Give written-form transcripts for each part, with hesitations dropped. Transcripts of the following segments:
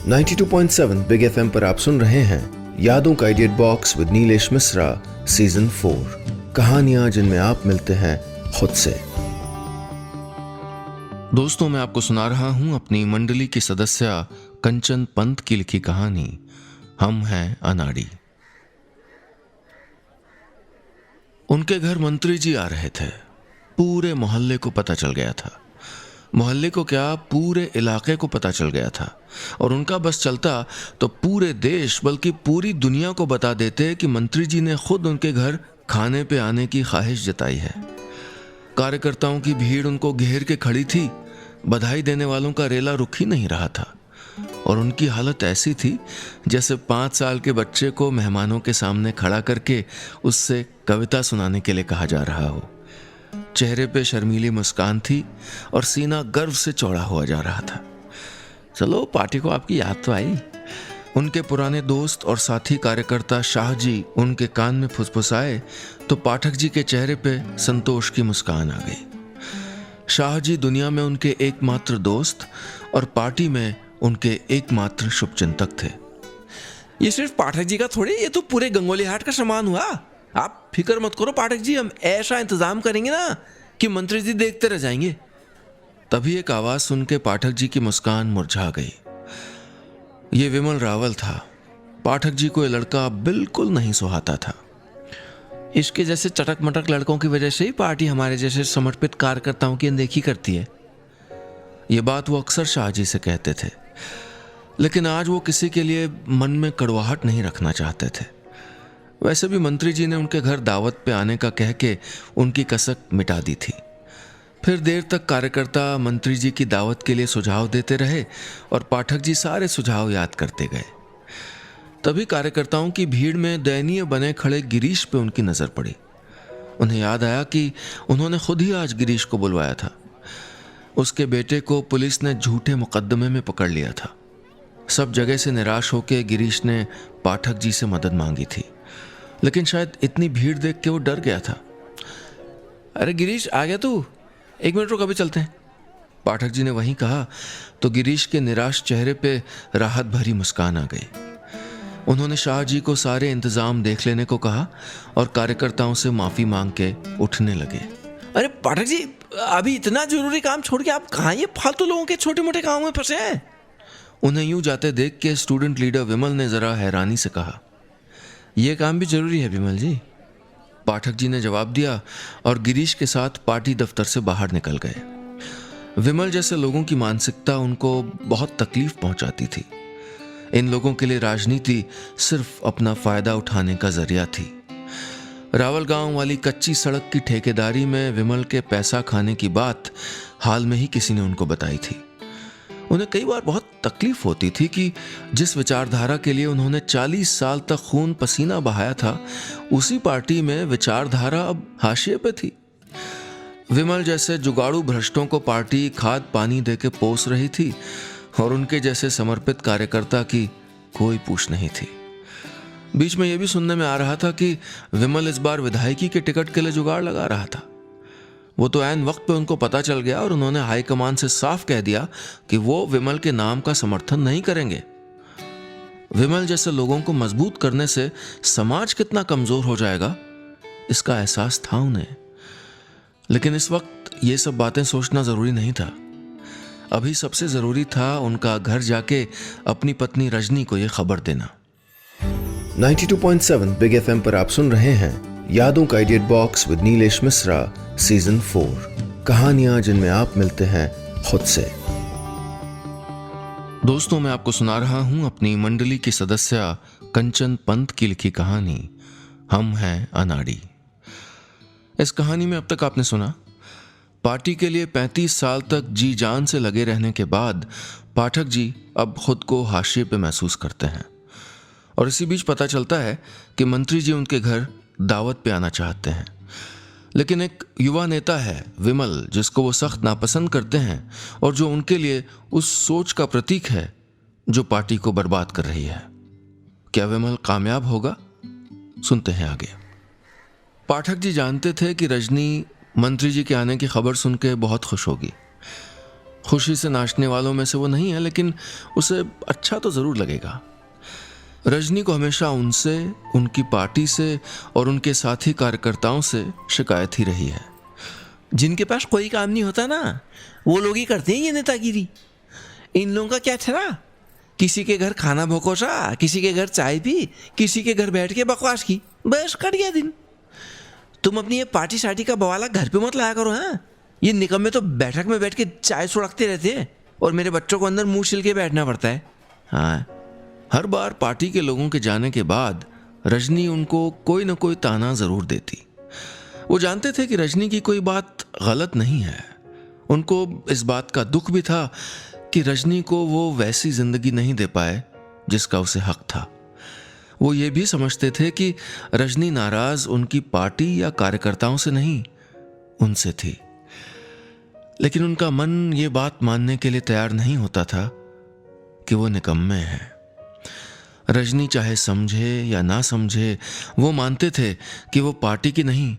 92.7 big FM पर आप सुन रहे हैं यादों का edit box with Nilesh Mishra season 4। कहानियां जिनमें आप मिलते हैं खुद से। दोस्तों, मैं आपको सुना रहा हूं अपनी मंडली की सदस्य कंचन पंत की लिखी कहानी हम हैं अनाड़ी। उनके घर मंत्री जी आ रहे थे। पूरे मोहल्ले को पता चल गया था। मोहल्ले को क्या, पूरे इलाके को पता चल गया था। और उनका बस चलता तो पूरे देश बल्कि पूरी दुनिया को बता देते कि मंत्री जी ने खुद उनके घर खाने पे आने की ख्वाहिश जताई है। कार्यकर्ताओं की भीड़ उनको घेर के खड़ी थी। बधाई देने वालों का रेला रुक ही नहीं रहा था। और उनकी हालत ऐसी थी जैसे 5 साल के बच्चे को मेहमानों के सामने खड़ा करके उससे कविता सुनाने के लिए कहा जा रहा हो। चेहरे पे शर्मीली मुस्कान थी और सीना गर्व से चौड़ा हुआ जा रहा था। चलो, पार्टी को आपकी याद तो आई। उनके पुराने दोस्त और साथी कार्यकर्ता शाह जी उनके कान में फुसफुसाए तो पाठक जी के चेहरे पे संतोष की मुस्कान आ गई। शाह जी दुनिया में उनके एकमात्र दोस्त और पार्टी में उनके एकमात्र शुभचिंतक थे। ये सिर्फ पाठक जी का थोड़ी, ये तो पूरे गंगोली हाट का सामान हुआ। आप फिक्र मत करो पाठक जी, हम ऐसा इंतजाम करेंगे ना कि मंत्री जी देखते रह जाएंगे। तभी एक आवाज सुन के पाठक जी की मुस्कान मुरझा गई। ये विमल रावल था। पाठक जी को ये लड़का बिल्कुल नहीं सुहाता था। इसके जैसे चटक मटक लड़कों की वजह से ही पार्टी हमारे जैसे समर्पित कार्यकर्ताओं की अनदेखी करती है। ये बात वो अक्सर शाह जी से कहते थे, लेकिन आज वो किसी के लिए मन में कड़वाहट नहीं रखना चाहते थे। वैसे भी मंत्री जी ने उनके घर दावत पे आने का कह के उनकी कसक मिटा दी थी। फिर देर तक कार्यकर्ता मंत्री जी की दावत के लिए सुझाव देते रहे और पाठक जी सारे सुझाव याद करते गए। तभी कार्यकर्ताओं की भीड़ में दयनीय बने खड़े गिरीश पे उनकी नजर पड़ी। उन्हें याद आया कि उन्होंने खुद ही आज गिरीश को बुलवाया था। उसके बेटे को पुलिस ने झूठे मुकदमे में पकड़ लिया था। सब जगह से निराश होकर गिरीश ने पाठक जी से मदद मांगी थी, लेकिन शायद इतनी भीड़ देख के वो डर गया था। अरे गिरीश, आ गया तू? 1 मिनट रुक, अभी चलते हैं। पाठक जी ने वहीं कहा तो गिरीश के निराश चेहरे पे राहत भरी मुस्कान आ गई। उन्होंने शाह जी को सारे इंतजाम देख लेने को कहा और कार्यकर्ताओं से माफी मांग के उठने लगे। अरे पाठक जी, अभी इतना जरूरी काम छोड़ के आप कहाँ ये फालतू लोगों के छोटे मोटे कामों में फंसे हैं? उन्हें यूं जाते देख के स्टूडेंट लीडर विमल ने जरा हैरानी से कहा। यह काम भी जरूरी है विमल जी, पाठक जी ने जवाब दिया और गिरीश के साथ पार्टी दफ्तर से बाहर निकल गए। विमल जैसे लोगों की मानसिकता उनको बहुत तकलीफ पहुंचाती थी। इन लोगों के लिए राजनीति सिर्फ अपना फायदा उठाने का जरिया थी। रावल गांव वाली कच्ची सड़क की ठेकेदारी में विमल के पैसा खाने की बात हाल में ही किसी ने उनको बताई थी। उन्हें कई बार बहुत तकलीफ होती थी कि जिस विचारधारा के लिए उन्होंने 40 साल तक खून पसीना बहाया था, उसी पार्टी में विचारधारा अब हाशिए पे थी। विमल जैसे जुगाड़ू भ्रष्टों को पार्टी खाद पानी देके पोस रही थी और उनके जैसे समर्पित कार्यकर्ता की कोई पूछ नहीं थी। बीच में यह भी सुनने में आ रहा था कि विमल इस बार विधायकी के टिकट के लिए जुगाड़ लगा रहा था। वो तो ऐन वक्त पे उनको पता चल गया और उन्होंने हाईकमान से साफ कह दिया कि वो विमल के नाम का समर्थन नहीं करेंगे। विमल जैसे लोगों को मजबूत करने से समाज कितना कमजोर हो जाएगा, इसका एहसास था उन्हें। लेकिन इस वक्त ये सब बातें सोचना जरूरी नहीं था। अभी सबसे जरूरी था उनका घर जाके अपनी पत्नी रजनी को यह खबर देना। 92.7 बिग एफएम पर आप सुन रहे हैं यादों का edit box with Nilesh Mishra season 4। कहानियां जिनमें आप मिलते हैं खुद से। दोस्तों, मैं आपको सुना रहा हूं अपनी मंडली की सदस्य कंचन पंत की लिखी कहानी हम हैं अनाड़ी। इस कहानी में अब तक आपने सुना, पार्टी के लिए 35 साल तक जी जान से लगे रहने के बाद पाठक जी अब खुद को हाशिए पे महसूस करते हैं। और इसी बीच पता चलता है कि मंत्री जी उनके घर दावत पे आना चाहते हैं, लेकिन एक युवा नेता है विमल, जिसको वो सख्त नापसंद करते हैं और जो उनके लिए उस सोच का प्रतीक है जो पार्टी को बर्बाद कर रही है। क्या विमल कामयाब होगा? सुनते हैं आगे। पाठक जी जानते थे कि रजनी मंत्री जी के आने की खबर सुन के बहुत खुश होगी। खुशी से नाचने वालों में से वो नहीं है, लेकिन उसे अच्छा तो जरूर लगेगा। रजनी को हमेशा उनसे, उनकी पार्टी से और उनके साथी कार्यकर्ताओं से शिकायत ही रही है। जिनके पास कोई काम नहीं होता ना, वो लोग ही करते हैं ये नेतागिरी। इन लोगों का क्या ठहरा, किसी के घर खाना भोकोसा, किसी के घर चाय पी, किसी के घर बैठ के बकवास की, बस कट गया दिन। तुम अपनी ये पार्टी शार्टी का बवाला घर पे मत लाया करो। हाँ, ये निकम्मे तो बैठक में बैठ के चाय सुड़कते रहते हैं और मेरे बच्चों को अंदर मुंह छिल के बैठना पड़ता है। हाँ, हर बार पार्टी के लोगों के जाने के बाद रजनी उनको कोई न कोई ताना जरूर देती। वो जानते थे कि रजनी की कोई बात गलत नहीं है। उनको इस बात का दुख भी था कि रजनी को वो वैसी जिंदगी नहीं दे पाए जिसका उसे हक था। वो ये भी समझते थे कि रजनी नाराज उनकी पार्टी या कार्यकर्ताओं से नहीं, उनसे थी। लेकिन उनका मन ये बात मानने के लिए तैयार नहीं होता था कि वो निकम्मे हैं। रजनी चाहे समझे या ना समझे, वो मानते थे कि वो पार्टी की नहीं,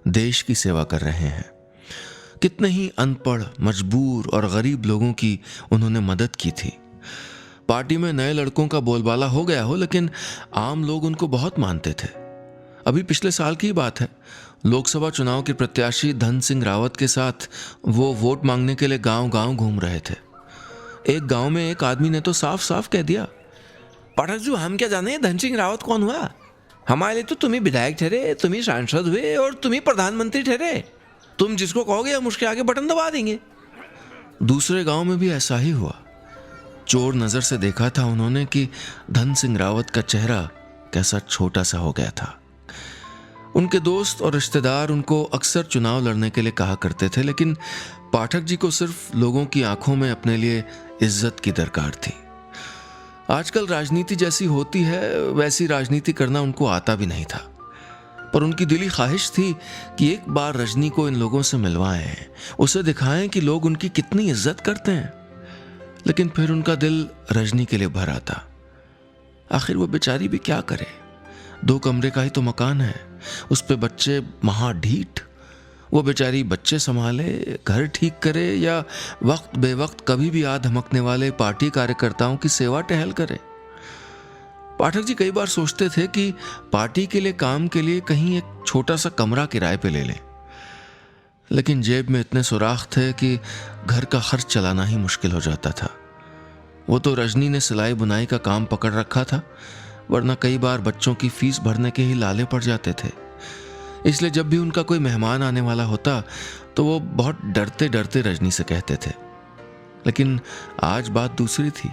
देश की सेवा कर रहे हैं। कितने ही अनपढ़, मजबूर और गरीब लोगों की उन्होंने मदद की थी। पार्टी में नए लड़कों का बोलबाला हो गया हो, लेकिन आम लोग उनको बहुत मानते थे। अभी पिछले साल की बात है, लोकसभा चुनाव के प्रत्याशी धन सिंह रावत के साथ वो वोट मांगने के लिए गांव-गांव घूम रहे थे। एक गांव में एक आदमी ने तो साफ साफ कह दिया, पाठक जी, हम क्या जाने धन सिंह रावत कौन हुआ? हमारे लिए तो तुम ही विधायक ठहरे, तुम ही सांसद हुए और तुम ही प्रधानमंत्री ठहरे। तुम जिसको कहोगे हम उसके आगे बटन दबा देंगे। दूसरे गांव में भी ऐसा ही हुआ। चोर नजर से देखा था उन्होंने कि धन सिंह रावत का चेहरा कैसा छोटा सा हो गया था। उनके दोस्त और रिश्तेदार उनको अक्सर चुनाव लड़ने के लिए कहा करते थे, लेकिन पाठक जी को सिर्फ लोगों की आंखों में अपने लिए इज्जत की दरकार थी। आजकल राजनीति जैसी होती है वैसी राजनीति करना उनको आता भी नहीं था, पर उनकी दिली ख्वाहिश थी कि एक बार रजनी को इन लोगों से मिलवाएं, उसे दिखाएं कि लोग उनकी कितनी इज्जत करते हैं। लेकिन फिर उनका दिल रजनी के लिए भर आता। आखिर वो बेचारी भी क्या करे, 2 कमरे का ही तो मकान है, उस पे बच्चे महा ढीठ। वो बेचारी बच्चे संभाले, घर ठीक करे या वक्त बेवक्त कभी भी आ धमकने वाले पार्टी कार्यकर्ताओं की सेवा टहल करे। पाठक जी कई बार सोचते थे कि पार्टी के लिए काम के लिए कहीं एक छोटा सा कमरा किराए पे ले लें, लेकिन जेब में इतने सुराख थे कि घर का खर्च चलाना ही मुश्किल हो जाता था। वो तो रजनी ने सिलाई बुनाई का काम पकड़ रखा था, वरना कई बार बच्चों की फीस भरने के ही लाले पड़ जाते थे। इसलिए जब भी उनका कोई मेहमान आने वाला होता तो वो बहुत डरते डरते रजनी से कहते थे। लेकिन आज बात दूसरी थी।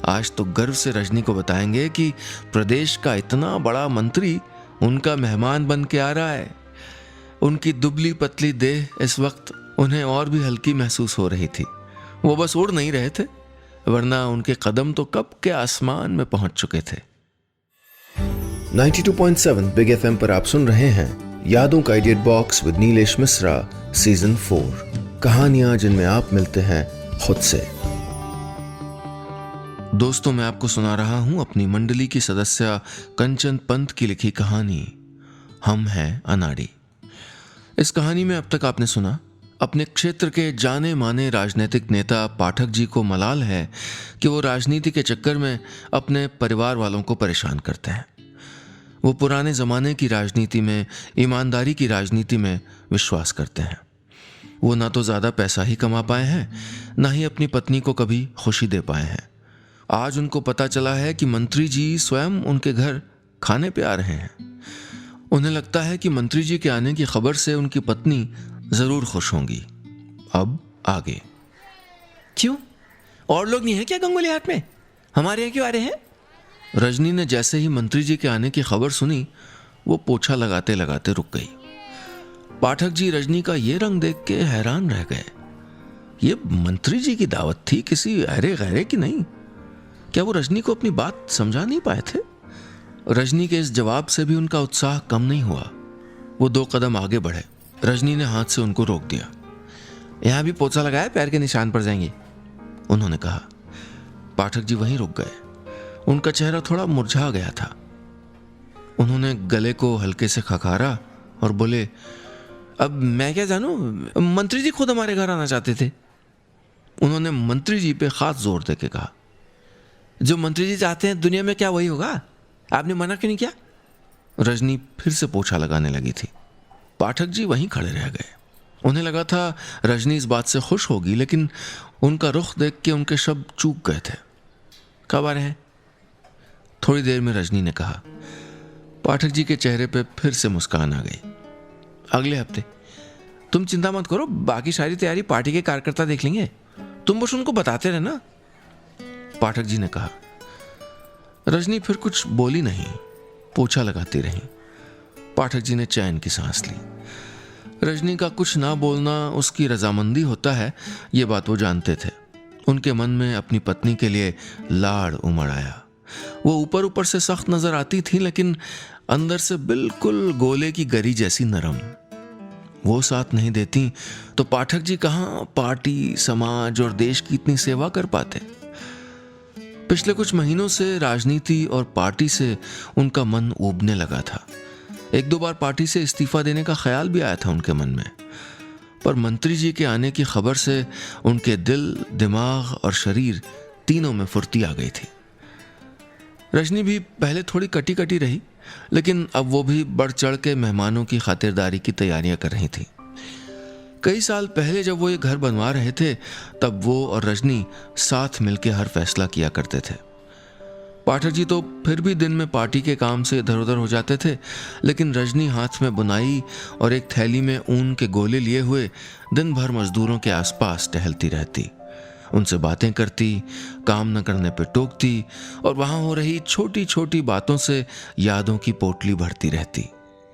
आज तो गर्व से रजनी को बताएंगे कि प्रदेश का इतना बड़ा मंत्री उनका मेहमान बन के आ रहा है। उनकी दुबली पतली देह इस वक्त उन्हें और भी हल्की महसूस हो रही थी। वो बस उड़ नहीं रहे थे, वरना उनके कदम तो कब के आसमान में पहुंच चुके थे। 92.7 बिग एफएम पर आप सुन रहे हैं यादों का edit box with Nilesh Mishra season 4, कहानियां जिनमें आप मिलते हैं खुद से। दोस्तों, मैं आपको सुना रहा हूं अपनी मंडली की सदस्य कंचन पंत की लिखी कहानी हम हैं अनाड़ी। इस कहानी में अब तक आपने सुना, अपने क्षेत्र के जाने माने राजनीतिक नेता पाठक जी को मलाल है कि वो राजनीति के चक्कर में अपने परिवार वालों को परेशान करते हैं। वो पुराने ज़माने की राजनीति में, ईमानदारी की राजनीति में विश्वास करते हैं। वो ना तो ज़्यादा पैसा ही कमा पाए हैं, ना ही अपनी पत्नी को कभी खुशी दे पाए हैं। आज उनको पता चला है कि मंत्री जी स्वयं उनके घर खाने पे आ रहे हैं। उन्हें लगता है कि मंत्री जी के आने की खबर से उनकी पत्नी ज़रूर खुश होंगी। अब आगे। क्यों, और लोग नहीं है क्या गंगोली हाट में? हमारे यहाँ क्यों आ रहे हैं? रजनी ने जैसे ही मंत्री जी के आने की खबर सुनी, वो पोछा लगाते लगाते रुक गई। पाठक जी रजनी का ये रंग देख के हैरान रह गए। ये मंत्री जी की दावत थी, किसी अरे गहरे की नहीं। क्या वो रजनी को अपनी बात समझा नहीं पाए थे? रजनी के इस जवाब से भी उनका उत्साह कम नहीं हुआ। वो 2 कदम आगे बढ़े। रजनी ने हाथ से उनको रोक दिया। यहाँ भी पोछा लगाया, पैर के निशान पड़ जाएंगे, उन्होंने कहा। पाठक जी वहीं रुक गए। उनका चेहरा थोड़ा मुरझा गया था। उन्होंने गले को हल्के से खखारा और बोले, अब मैं क्या जानूं, मंत्री जी खुद हमारे घर आना चाहते थे। उन्होंने मंत्री जी पे खास जोर देके कहा, जो मंत्री जी चाहते हैं दुनिया में क्या वही होगा, आपने मना क्यों नहीं किया? रजनी फिर से पोछा लगाने लगी थी। पाठक जी वहीं खड़े रह गए। उन्हें लगा था रजनी इस बात से खुश होगी, लेकिन उनका रुख देख के उनके शब्द चूक गए थे। कब आ रहे हैं? थोड़ी देर में रजनी ने कहा। पाठक जी के चेहरे पे फिर से मुस्कान आ गई। अगले हफ्ते। तुम चिंता मत करो, बाकी सारी तैयारी पार्टी के कार्यकर्ता देख लेंगे, तुम बस उनको बताते रहना। पाठक जी ने कहा। रजनी फिर कुछ बोली नहीं, पोछा लगाती रही। पाठक जी ने चैन की सांस ली। रजनी का कुछ ना बोलना उसकी रजामंदी होता है, ये बात वो जानते थे। उनके मन में अपनी पत्नी के लिए लाड़ उमड़ आया। वो ऊपर ऊपर से सख्त नजर आती थी, लेकिन अंदर से बिल्कुल गोले की गरी जैसी नरम। वो साथ नहीं देती तो पाठक जी कहाँ पार्टी, समाज और देश की इतनी सेवा कर पाते। पिछले कुछ महीनों से राजनीति और पार्टी से उनका मन ऊबने लगा था। एक दो बार पार्टी से इस्तीफा देने का ख्याल भी आया था उनके मन में, पर मंत्री जी के आने की खबर से उनके दिल, दिमाग और शरीर तीनों में फुर्ती आ गई थी। रजनी भी पहले थोड़ी कटी कटी रही, लेकिन अब वो भी बढ़ चढ़ के मेहमानों की खातिरदारी की तैयारियां कर रही थी। कई साल पहले जब वो ये घर बनवा रहे थे, तब वो और रजनी साथ मिलकर हर फैसला किया करते थे। पाठक जी तो फिर भी दिन में पार्टी के काम से इधर उधर हो जाते थे, लेकिन रजनी हाथ में बुनाई और एक थैली में ऊन के गोले लिए हुए दिन भर मजदूरों के आसपास टहलती रहती, उनसे बातें करती, काम न करने पे टोकती और वहां हो रही छोटी छोटी बातों से यादों की पोटली भरती रहती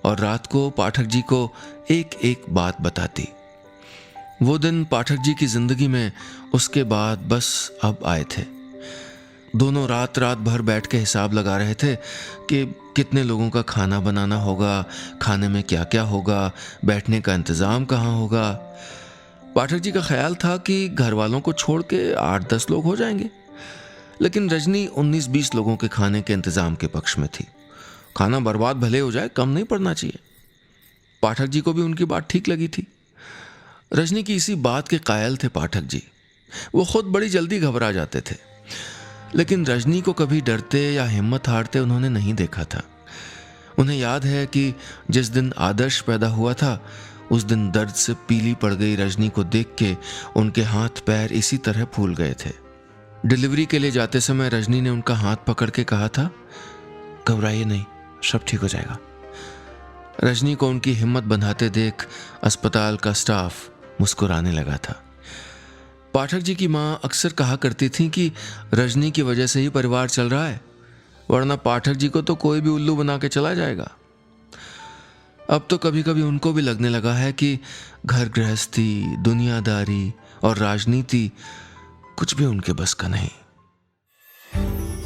और रात को पाठक जी को एक एक बात बताती। वो दिन पाठक जी की जिंदगी में उसके बाद बस अब आए थे। दोनों रात भर बैठ के हिसाब लगा रहे थे कि कितने लोगों का खाना बनाना होगा, खाने में क्या क्या होगा, बैठने का इंतज़ाम कहाँ होगा। पाठक जी का ख्याल था कि घर वालों को छोड़ के 8-10 लोग हो जाएंगे, लेकिन रजनी 19-20 लोगों के खाने के इंतज़ाम के पक्ष में थी। खाना बर्बाद भले हो जाए, कम नहीं पड़ना चाहिए। पाठक जी को भी उनकी बात ठीक लगी थी। रजनी की इसी बात के कायल थे पाठक जी। वो खुद बड़ी जल्दी घबरा जाते थे, लेकिन रजनी को कभी डरते या हिम्मत हारते उन्होंने नहीं देखा था। उन्हें याद है कि जिस दिन आदर्श पैदा हुआ था, उस दिन दर्द से पीली पड़ गई रजनी को देख के उनके हाथ पैर इसी तरह फूल गए थे। डिलीवरी के लिए जाते समय रजनी ने उनका हाथ पकड़ के कहा था, घबराइए नहीं, सब ठीक हो जाएगा। रजनी को उनकी हिम्मत बंधाते देख अस्पताल का स्टाफ मुस्कुराने लगा था। पाठक जी की माँ अक्सर कहा करती थी कि रजनी की वजह से ही परिवार चल रहा है, वरना पाठक जी को तो कोई भी उल्लू बना के चला जाएगा। अब तो कभी कभी उनको भी लगने लगा है कि घर गृहस्थी, दुनियादारी और राजनीति कुछ भी उनके बस का नहीं।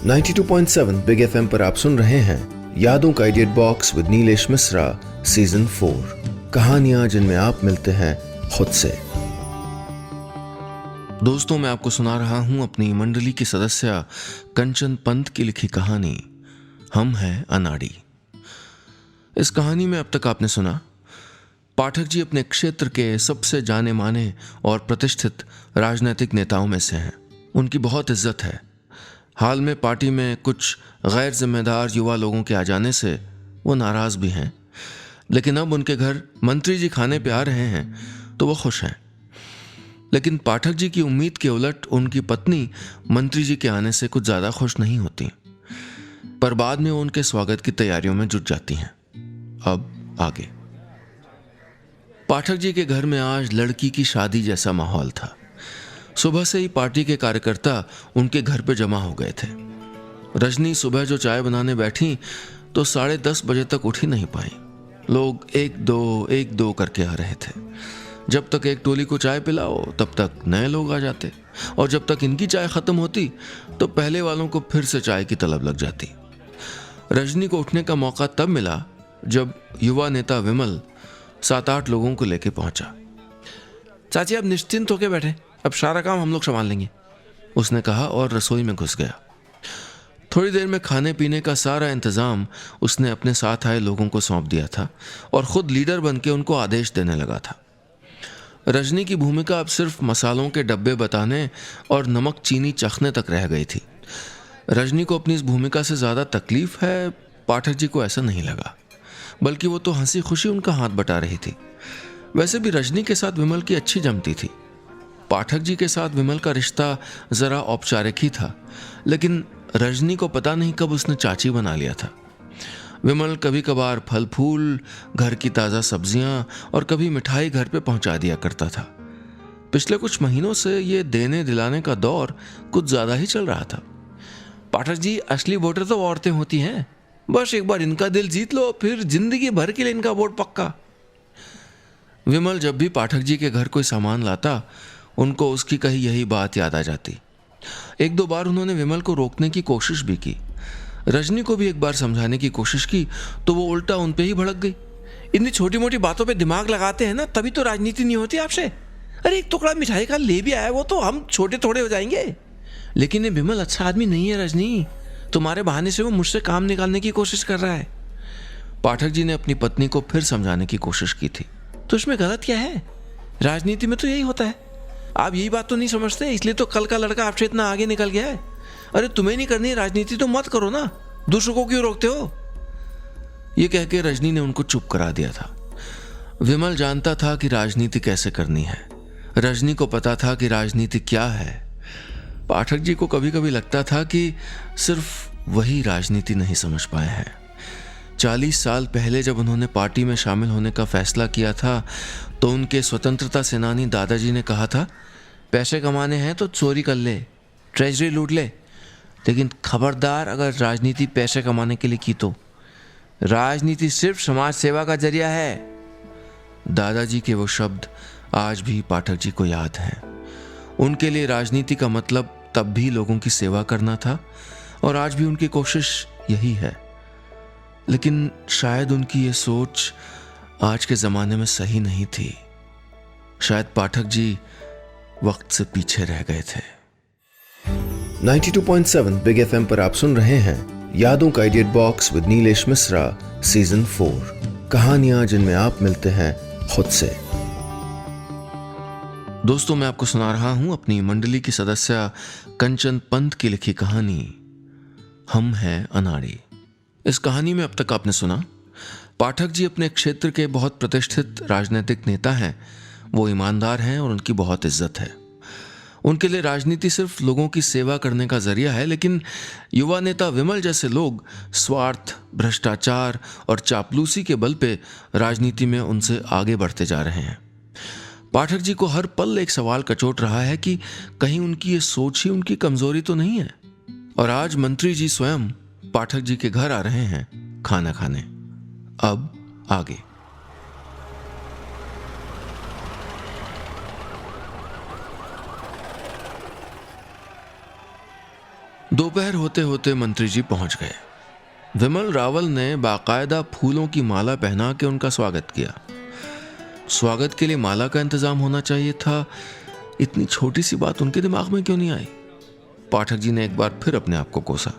92.7 बिग एफएम पर आप सुन रहे हैं यादों का edit box with Nilesh Mishra season 4, कहानियां जिनमें आप मिलते हैं खुद से। दोस्तों, मैं आपको सुना रहा हूं अपनी मंडली की सदस्य कंचन पंत की लिखी कहानी हम हैं अनाड़ी। इस कहानी में अब तक आपने सुना, पाठक जी अपने क्षेत्र के सबसे जाने माने और प्रतिष्ठित राजनीतिक नेताओं में से हैं। उनकी बहुत इज्जत है। हाल में पार्टी में कुछ गैर जिम्मेदार युवा लोगों के आ जाने से वो नाराज भी हैं, लेकिन अब उनके घर मंत्री जी खाने पे आ रहे हैं तो वो खुश हैं। लेकिन पाठक जी की उम्मीद के उलट उनकी पत्नी मंत्री जी के आने से कुछ ज्यादा खुश नहीं होती, पर बाद में वो उनके स्वागत की तैयारियों में जुट जाती हैं। अब आगे। पाठक जी के घर में आज लड़की की शादी जैसा माहौल था। सुबह से ही पार्टी के कार्यकर्ता उनके घर पे जमा हो गए थे। रजनी सुबह जो चाय बनाने बैठी तो 10:30 बजे तक उठ ही नहीं पाई। लोग एक दो करके आ रहे थे। जब तक एक टोली को चाय पिलाओ तब तक नए लोग आ जाते, और जब तक इनकी चाय खत्म होती तो पहले वालों को फिर से चाय की तलब लग जाती। रजनी को उठने का मौका तब मिला जब युवा नेता विमल 7-8 लोगों को लेके पहुंचा। चाची, अब निश्चिंत होके बैठे, अब सारा काम हम लोग संभाल लेंगे, उसने कहा और रसोई में घुस गया। थोड़ी देर में खाने पीने का सारा इंतजाम उसने अपने साथ आए लोगों को सौंप दिया था और खुद लीडर बन के उनको आदेश देने लगा था। रजनी की भूमिका अब सिर्फ मसालों के डब्बे बताने और नमक चीनी चखने तक रह गई थी। रजनी को अपनी इस भूमिका से ज़्यादा तकलीफ है, पाठक जी को ऐसा नहीं लगा, बल्कि वो तो हंसी खुशी उनका हाथ बटा रही थी। वैसे भी रजनी के साथ विमल की अच्छी जमती थी। पाठक जी के साथ विमल का रिश्ता ज़रा औपचारिक ही था, लेकिन रजनी को पता नहीं कब उसने चाची बना लिया था। विमल कभी कभार फल फूल, घर की ताज़ा सब्जियां और कभी मिठाई घर पे पहुंचा दिया करता था। पिछले कुछ महीनों से ये देने दिलाने का दौर कुछ ज़्यादा ही चल रहा था। पाठक जी, असली वोटर तो औरतें होती हैं, बस एक बार इनका दिल जीत लो, फिर जिंदगी भर के लिए इनका वोट पक्का। विमल जब भी पाठक जी के घर कोई सामान लाता, उनको उसकी कही यही बात याद आ जाती। एक दो बार उन्होंने विमल को रोकने की कोशिश भी की। रजनी को भी एक बार समझाने की कोशिश की तो वो उल्टा उन पे ही भड़क गई। इतनी छोटी मोटी बातों पे दिमाग लगाते हैं ना, तभी तो राजनीति नहीं होती आपसे। अरे एक टुकड़ा मिठाई का ले भी आया, वो तो हम छोटे थोड़े हो जाएंगे। लेकिन ये विमल अच्छा आदमी नहीं है रजनी, तुम्हारे बहाने से वो मुझसे काम निकालने की कोशिश कर रहा है। पाठक जी ने अपनी पत्नी को फिर समझाने की कोशिश की थी। तो इसमें गलत क्या है? राजनीति में तो यही होता है। आप यही बात तो नहीं समझते, इसलिए तो कल का लड़का आपसे इतना आगे निकल गया है। अरे तुम्हें नहीं करनी राजनीति तो मत करो ना, दूसरों को क्यों रोकते हो? ये कह के रजनी ने उनको चुप करा दिया था। विमल जानता था कि राजनीति कैसे करनी है। रजनी को पता था कि राजनीति क्या है। पाठक जी को कभी कभी लगता था कि सिर्फ वही राजनीति नहीं समझ पाए हैं। 40 साल पहले जब उन्होंने पार्टी में शामिल होने का फैसला किया था, तो उनके स्वतंत्रता सेनानी दादाजी ने कहा था, पैसे कमाने हैं तो चोरी कर ले, ट्रेजरी लूट ले, लेकिन खबरदार अगर राजनीति पैसे कमाने के लिए की तो। राजनीति सिर्फ समाज सेवा का जरिया है। दादाजी के वो शब्द आज भी पाठक जी को याद हैं। उनके लिए राजनीति का मतलब तब भी लोगों की सेवा करना था, और आज भी उनकी कोशिश यही है। लेकिन शायद उनकी ये सोच आज के ज़माने में सही नहीं थी। शायद पाठक जी वक्त से पीछे रह गए थे। 92.7 बिग एफएम पर आप सुन रहे हैं यादों का idiot box with Nilesh Mishra season 4, कहानियां जिनमें आप मिलते हैं खुद से। दोस्तों, मैं आपको सुना रहा हूं अपनी मंडली की सदस्य कंचन पंत की लिखी कहानी हम हैं अनाड़ी। इस कहानी में अब तक आपने सुना, पाठक जी अपने क्षेत्र के बहुत प्रतिष्ठित राजनीतिक नेता हैं। वो ईमानदार हैं और उनकी बहुत इज्जत है। उनके लिए राजनीति सिर्फ लोगों की सेवा करने का जरिया है, लेकिन युवा नेता विमल जैसे लोग स्वार्थ, भ्रष्टाचार और चापलूसी के बल पे राजनीति में उनसे आगे बढ़ते जा रहे हैं। पाठक जी को हर पल एक सवाल कचोट रहा है कि कहीं उनकी ये सोच ही उनकी कमजोरी तो नहीं है। और आज मंत्री जी स्वयं पाठक जी के घर आ रहे हैं खाना खाने। अब आगे। दोपहर होते होते मंत्री जी पहुंच गए। विमल रावल ने बाकायदा फूलों की माला पहना के उनका स्वागत किया। स्वागत के लिए माला का इंतजाम होना चाहिए था, इतनी छोटी सी बात उनके दिमाग में क्यों नहीं आई? पाठक जी ने एक बार फिर अपने आप को कोसा।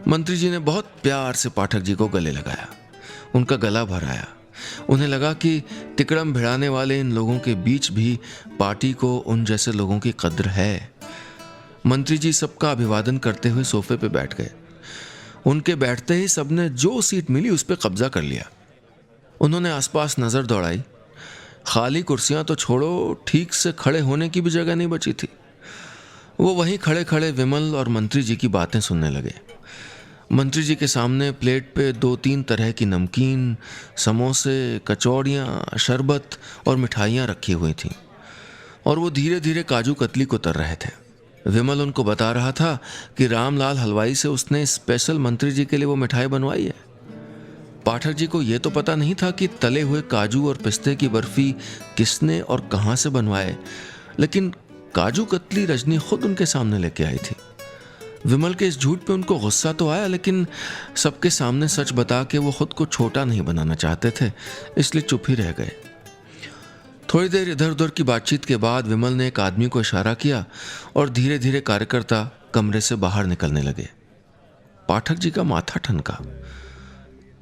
मंत्री जी ने बहुत प्यार से पाठक जी को गले लगाया, उनका गला भराया। उन्हें लगा कि तिकड़म भिड़ाने वाले इन लोगों के बीच भी पार्टी को उन जैसे लोगों की कद्र है। मंत्री जी सबका अभिवादन करते हुए सोफे पे बैठ गए। उनके बैठते ही सबने जो सीट मिली उस पर कब्जा कर लिया। उन्होंने आसपास नजर दौड़ाई। खाली कुर्सियां तो छोड़ो, ठीक से खड़े होने की भी जगह नहीं बची थी। वो वहीं खड़े खड़े विमल और मंत्री जी की बातें सुनने लगे। मंत्री जी के सामने प्लेट पे 2-3 तरह की नमकीन, समोसे, कचौड़ियाँ, शरबत और मिठाइयाँ रखी हुई थीं, और वो धीरे धीरे काजू कतली को तर रहे थे। विमल उनको बता रहा था कि रामलाल हलवाई से उसने स्पेशल मंत्री जी के लिए वो मिठाई बनवाई है। पाठक जी को ये तो पता नहीं था कि तले हुए काजू और पिस्ते की बर्फी किसने और कहाँ से बनवाए, लेकिन काजू कतली रजनी खुद उनके सामने लेके आई थी। विमल के इस झूठ पे उनको गुस्सा तो आया, लेकिन सबके सामने सच बता के वो खुद को छोटा नहीं बनाना चाहते थे, इसलिए चुप ही रह गए। थोड़ी देर इधर उधर की बातचीत के बाद विमल ने एक आदमी को इशारा किया और धीरे धीरे कार्यकर्ता कमरे से बाहर निकलने लगे। पाठक जी का माथा ठनका।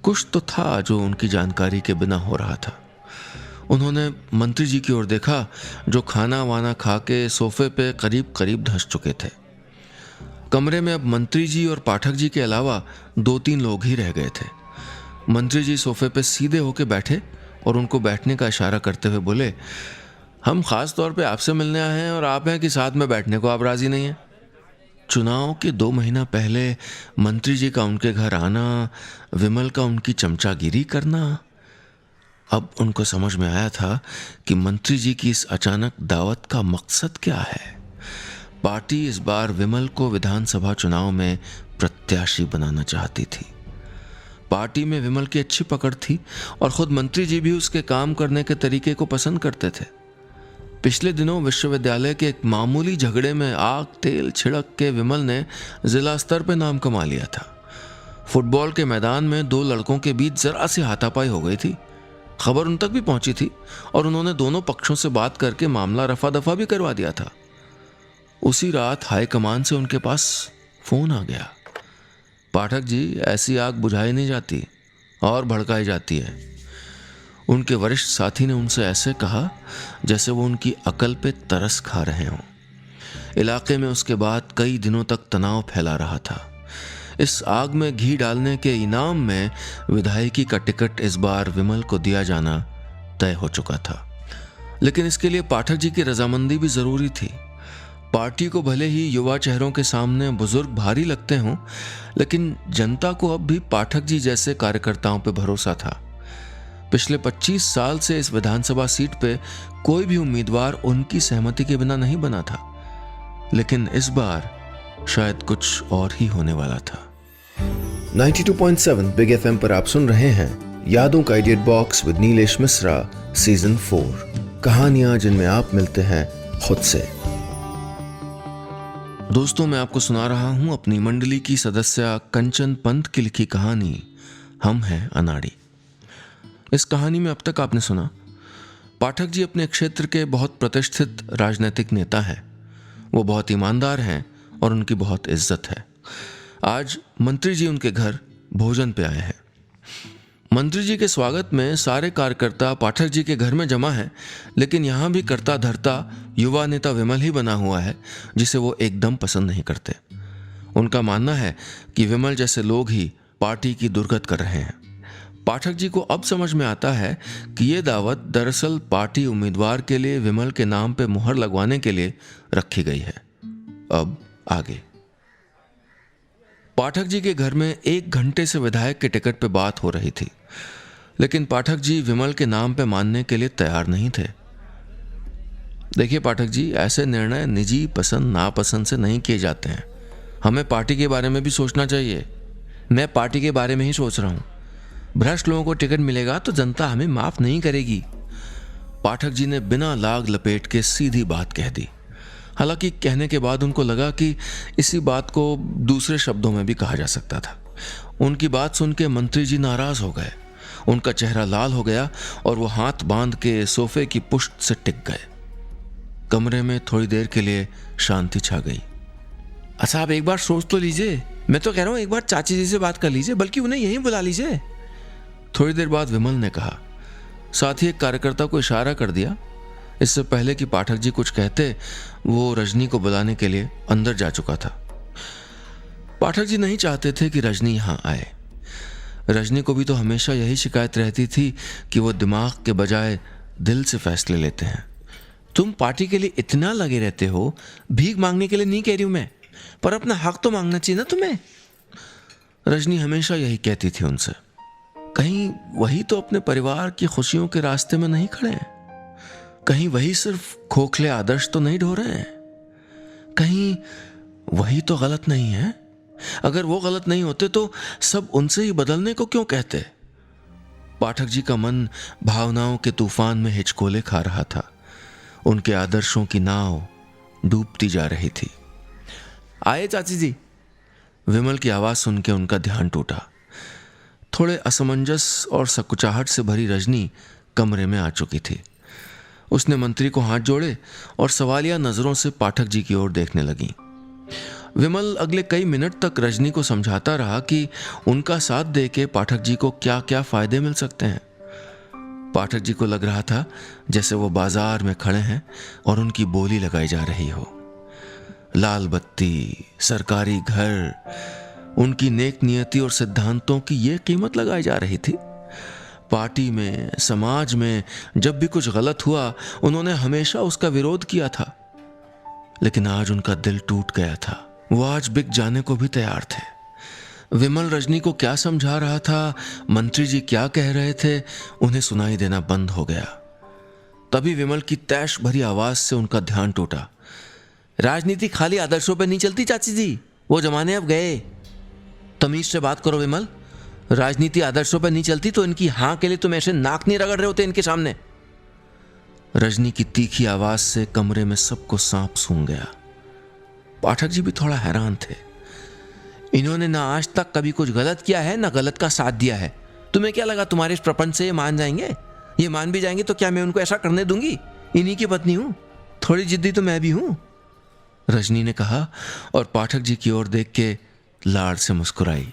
कुछ तो था जो उनकी जानकारी के बिना हो रहा था। उन्होंने मंत्री जी की ओर देखा, जो खाना वाना खा के सोफे पे करीब करीब धंस चुके थे। कमरे में अब मंत्री जी और पाठक जी के अलावा 2-3 लोग ही रह गए थे। मंत्री जी सोफे पे सीधे होके बैठे और उनको बैठने का इशारा करते हुए बोले, हम खास तौर पे आपसे मिलने आए हैं और आप हैं कि साथ में बैठने को आप राजी नहीं हैं। चुनाव के 2 महीना पहले मंत्री जी का उनके घर आना, विमल का उनकी चमचागिरी करना। अब उनको समझ में आया था कि मंत्री जी की इस अचानक दावत का मकसद क्या है। पार्टी इस बार विमल को विधानसभा चुनाव में प्रत्याशी बनाना चाहती थी। पार्टी में विमल की अच्छी पकड़ थी और खुद मंत्री जी भी उसके काम करने के तरीके को पसंद करते थे। पिछले दिनों विश्वविद्यालय के एक मामूली झगड़े में आग तेल छिड़क के विमल ने जिला स्तर पर नाम कमा लिया था। फुटबॉल के मैदान में 2 लड़कों के बीच जरा सी हाथापाई हो गई थी। खबर उन तक भी पहुंची थी और उन्होंने दोनों पक्षों से बात करके मामला रफा दफा भी करवा दिया था। उसी रात हाईकमान से उनके पास फोन आ गया, पाठक जी, ऐसी आग बुझाई नहीं जाती और भड़काई जाती है। उनके वरिष्ठ साथी ने उनसे ऐसे कहा जैसे वो उनकी अकल पे तरस खा रहे हों। इलाके में उसके बाद कई दिनों तक तनाव फैला रहा था। इस आग में घी डालने के इनाम में विधायकी का टिकट इस बार विमल को दिया जाना तय हो चुका था, लेकिन इसके लिए पाठक जी की रजामंदी भी जरूरी थी। पार्टी को भले ही युवा चेहरों के सामने बुजुर्ग भारी लगते हों, लेकिन जनता को अब भी पाठक जी जैसे कार्यकर्ताओं पर भरोसा था। पिछले 25 साल से इस विधानसभा सीट पे कोई भी उम्मीदवार उनकी सहमति के बिना नहीं बना था, लेकिन इस बार शायद कुछ और ही होने वाला था। 92.7 बिग एफएम पर आप सुन रहे हैं यादों का idiot box with Nilesh Mishra season 4, कहानियां जिनमें आप मिलते हैं खुद से। दोस्तों, मैं आपको सुना रहा हूं अपनी मंडली की सदस्य कंचन पंत की लिखी कहानी हम हैं अनाड़ी। इस कहानी में अब तक आपने सुना, पाठक जी अपने क्षेत्र के बहुत प्रतिष्ठित राजनीतिक नेता हैं। वो बहुत ईमानदार हैं और उनकी बहुत इज्जत है। आज मंत्री जी उनके घर भोजन पे आए हैं। मंत्री जी के स्वागत में सारे कार्यकर्ता पाठक जी के घर में जमा हैं, लेकिन यहाँ भी करता धरता युवा नेता विमल ही बना हुआ है, जिसे वो एकदम पसंद नहीं करते। उनका मानना है कि विमल जैसे लोग ही पार्टी की दुर्गत कर रहे हैं। पाठक जी को अब समझ में आता है कि ये दावत दरअसल पार्टी उम्मीदवार के लिए विमल के नाम पे मुहर लगवाने के लिए रखी गई है। अब आगे। पाठक जी के घर में 1 घंटे से विधायक के टिकट पे बात हो रही थी, लेकिन पाठक जी विमल के नाम पे मानने के लिए तैयार नहीं थे। देखिए पाठक जी, ऐसे निर्णय निजी पसंद नापसंद से नहीं किए जाते हैं। हमें पार्टी के बारे में भी सोचना चाहिए। मैं पार्टी के बारे में ही सोच रहा हूँ। भ्रष्ट लोगों को टिकट मिलेगा तो जनता हमें माफ नहीं करेगी। पाठक जी ने बिना लाग लपेट के सीधी बात कह दी। हालांकि कहने के बाद उनको लगा कि इसी बात को दूसरे शब्दों में भी कहा जा सकता था। उनकी बात सुन के मंत्री जी नाराज हो गए। उनका चेहरा लाल हो गया और वो हाथ बांध के सोफे की पुष्ट से टिक गए। कमरे में थोड़ी देर के लिए शांति छा गई। अच्छा, आप एक बार सोच तो लीजिए। मैं तो कह रहा हूँ एक बार चाची जी से बात कर लीजिए, बल्कि उन्हें यहीं बुला लीजिए। थोड़ी देर बाद विमल ने कहा। साथ ही एक कार्यकर्ता को इशारा कर दिया। इससे पहले कि पाठक जी कुछ कहते, वो रजनी को बुलाने के लिए अंदर जा चुका था। पाठक जी नहीं चाहते थे कि रजनी यहां आए। रजनी को भी तो हमेशा यही शिकायत रहती थी कि वो दिमाग के बजाय दिल से फैसले लेते हैं। तुम पार्टी के लिए इतना लगे रहते हो, भीख मांगने के लिए नहीं कह रही हूं मैं, पर अपना हक तो मांगना चाहिए ना तुम्हें। रजनी हमेशा यही कहती थी उनसे। कहीं वही तो अपने परिवार की खुशियों के रास्ते में नहीं खड़े हैं? कहीं वही सिर्फ खोखले आदर्श तो नहीं ढो रहे हैं? कहीं वही तो गलत नहीं है? अगर वो गलत नहीं होते तो सब उनसे ही बदलने को क्यों कहते? पाठक जी का मन भावनाओं के तूफान में हिचकोले खा रहा था। उनके आदर्शों की नाव डूबती जा रही थी। आए चाची जी। विमल की आवाज सुन के उनका ध्यान टूटा। थोड़े असमंजस और सकुचाहट से भरी रजनी कमरे में आ चुकी थी। उसने मंत्री को हाथ जोड़े और सवालिया नजरों से पाठक जी की ओर देखने लगी। विमल अगले कई मिनट तक रजनी को समझाता रहा कि उनका साथ देके पाठक जी को क्या क्या फायदे मिल सकते हैं। पाठक जी को लग रहा था जैसे वो बाजार में खड़े हैं और उनकी बोली लगाई जा रही हो। लाल बत्ती, सरकारी घर, उनकी नेक नियति और सिद्धांतों की ये कीमत लगाई जा रही थी। पार्टी में, समाज में जब भी कुछ गलत हुआ उन्होंने हमेशा उसका विरोध किया था, लेकिन आज उनका दिल टूट गया था। वो आज बिक जाने को भी तैयार थे। विमल रजनी को क्या समझा रहा था, मंत्री जी क्या कह रहे थे, उन्हें सुनाई देना बंद हो गया। तभी विमल की तैश भरी आवाज से उनका ध्यान टूटा। राजनीति खाली आदर्शों पर नहीं चलती चाची जी, वो जमाने अब गए। तमीज से बात करो विमल, राजनीति आदर्शों पर नहीं चलती तो इनकी हाँ के लिए तुम ऐसे नाक नहीं रगड़ रहे होते इनके सामने। रजनी की तीखी आवाज से कमरे में सबको सांप सूंघ गया। पाठक जी भी थोड़ा हैरान थे। इन्होंने ना आज तक कभी कुछ गलत किया है, ना गलत का साथ दिया है। तुम्हें क्या लगा तुम्हारे इस प्रपंच से ये मान जाएंगे? ये मान भी जाएंगे तो क्या मैं उनको ऐसा करने दूंगी? इन्हीं की पत्नी हूं, थोड़ी जिद्दी तो मैं भी हूं, रजनी ने कहा और पाठक जी की ओर देख के लाड़ से मुस्कुराई।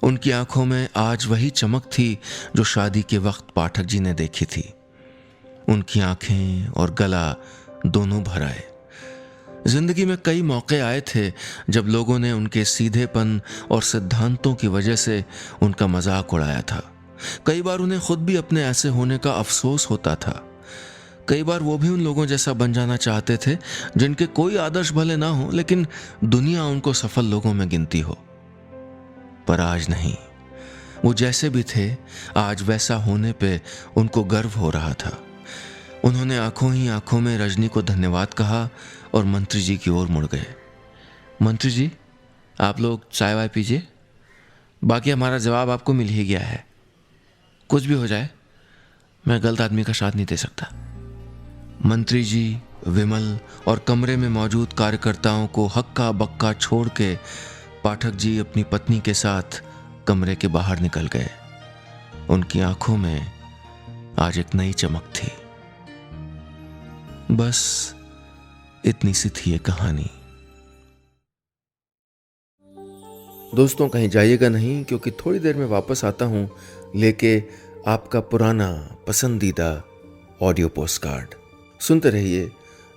उनकी आंखों में आज वही चमक थी जो शादी के वक्त पाठक जी ने देखी थी। उनकी आंखें और गला दोनों भर आए। जिंदगी में कई मौके आए थे जब लोगों ने उनके सीधेपन और सिद्धांतों की वजह से उनका मजाक उड़ाया था। कई बार उन्हें खुद भी अपने ऐसे होने का अफसोस होता था। कई बार वो भी उन लोगों जैसा बन जाना चाहते थे जिनके कोई आदर्श भले ना हो, लेकिन दुनिया उनको सफल लोगों में गिनती हो। पर आज नहीं, वो जैसे भी थे आज वैसा होने पे उनको गर्व हो रहा था। उन्होंने आंखों ही आंखों में रजनी को धन्यवाद कहा और मंत्री जी की ओर मुड़ गए। मंत्री जी, आप लोग चाय वाय पीजिए, बाकी हमारा जवाब आपको मिल ही गया है। कुछ भी हो जाए मैं गलत आदमी का साथ नहीं दे सकता। मंत्री जी, विमल और कमरे में मौजूद कार्यकर्ताओं को हक्का बक्का छोड़ के पाठक जी अपनी पत्नी के साथ कमरे के बाहर निकल गए। उनकी आंखों में आज एक नई चमक थी। बस इतनी सी थी ये कहानी। दोस्तों कहीं जाइएगा नहीं, क्योंकि थोड़ी देर में वापस आता हूं लेके आपका पुराना पसंदीदा ऑडियो पोस्टकार्ड। सुनते रहिए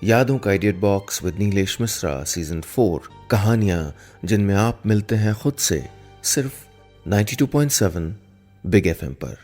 यादों का idiot box with Nilesh Mishra season 4, कहानियां जिनमें आप मिलते हैं खुद से, सिर्फ 92.7 बिग FM पर।